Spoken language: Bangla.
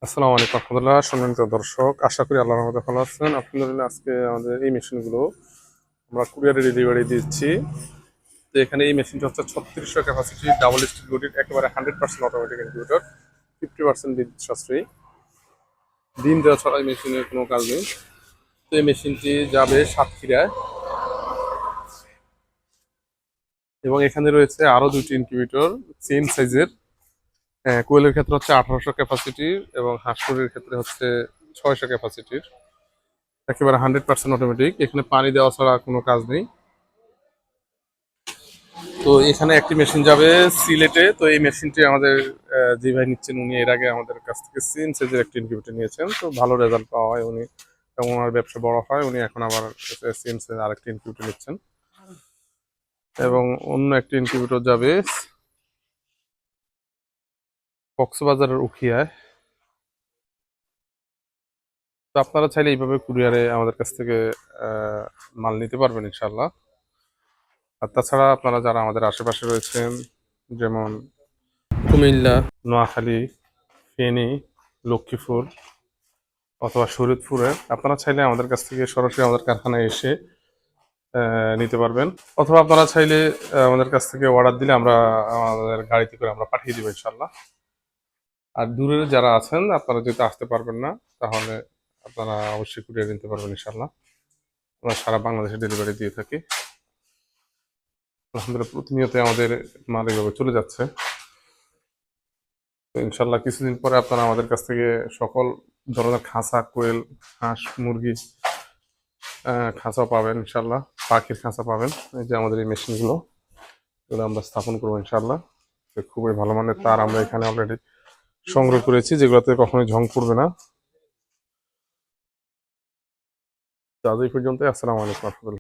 আসসালামু আলাইকুম রহমতুল্লাহ। সম্মানিত দর্শক, আশা করি আল্লাহর রহমতে ভালো আছেন। আলহামদুলিল্লাহ, আজকে আমাদের এই মেশিনগুলো আমরা কুরিয়ারে ডেলিভারি দিচ্ছি। তো এখানে এই মেশিনটা হচ্ছে 3600 ক্যাপাসিটি ডাবল স্টিল বডির, একেবারে 100% অটোমেটিক ইনকিউবেটর, 50% বিদ্যুৎ সাশ্রয়ী। ডিম দেওয়া ছাড়া এই মেশিনের কোনো কাজ নেই। তো এই মেশিনটি যাবে সাতক্ষীরায়, এবং এখানে রয়েছে আরো দুটি ইনকিউবেটর সেম সাইজের। কোয়েলের ক্ষেত্রে হচ্ছে 1800 ক্যাপাসিটির, এবং হাঁস মুরগির ক্ষেত্রে হচ্ছে 600 ক্যাপাসিটির, একেবারে 100% অটোমেটিক। এখানে পানি দেওয়া ছাড়া কোনো কাজ নেই। তো এখানে একটি মেশিন যাবে সিলেটে। তো এই মেশিনটি আমাদের যে ভাই নিচ্ছেন, উনি এর আগে আমাদের কাছ থেকে সেম সাইজের একটি ইনকিউবেটর নিয়েছেন, তো ভালো রেজাল্ট পাওয়া হয় উনি, এবং ওনার ব্যবসা বড় হয়। উনি এখন আবার সেম সাইজের আরেকটি ইনকিউবেটর নিচ্ছেন, এবং অন্য একটি ইনকিউবেটর যাবে কক্সবাজারের উখিয়ায়। তো আপনারা চাইলে এইভাবে কুরিয়ারে আমাদের কাছ থেকে মাল নিতে পারবেন ইনশাল্লাহ। আর তাছাড়া আপনারা যারা আমাদের আশেপাশে রয়েছেন, যেমন কুমিল্লা, নোয়াখালী, ফেনী, লক্ষ্মীপুর অথবা শরীয়তপুরে, আপনারা চাইলে আমাদের কাছ থেকে সরাসরি আমাদের কারখানায় এসে নিতে পারবেন। অথবা আপনারা চাইলে আমাদের কাছ থেকে অর্ডার দিলে আমরা আমাদের গাড়িতে করে আমরা পাঠিয়ে দিব ইনশাল্লাহ। আর দূরের যারা আছেন, আপনারা যদি আসতে পারবেন না, তাহলে আপনারা অবশ্যই কুরিয়ার নিতে পারবেন ইনশাল্লাহ। আমরা সারা বাংলাদেশে ডেলিভারি দিয়ে থাকি। আলহামদুলিল্লাহ, প্রতিনিয়ত আমাদের মাল এভাবে চলে যাচ্ছে। তো ইনশাল্লাহ কিছুদিন পরে আপনারা আমাদের কাছ থেকে সকল ধরনের খাঁচা, কোয়েল, হাঁস, মুরগি খাঁচা পাবেন ইনশাল্লাহ। পাখির খাঁচা পাবেন। এই যে আমাদের এই মেশিনগুলো, এগুলো আমরা স্থাপন করবো ইনশাল্লাহ। তো খুবই ভালো মানের তার আমরা এখানে অলরেডি সংগ্রহ করেছি, যেগুলোতে কখনোই ঝং পড়বে না। তো আজ এই পর্যন্ত। আসসালামু আলাইকুম রহমতুল্লাহ।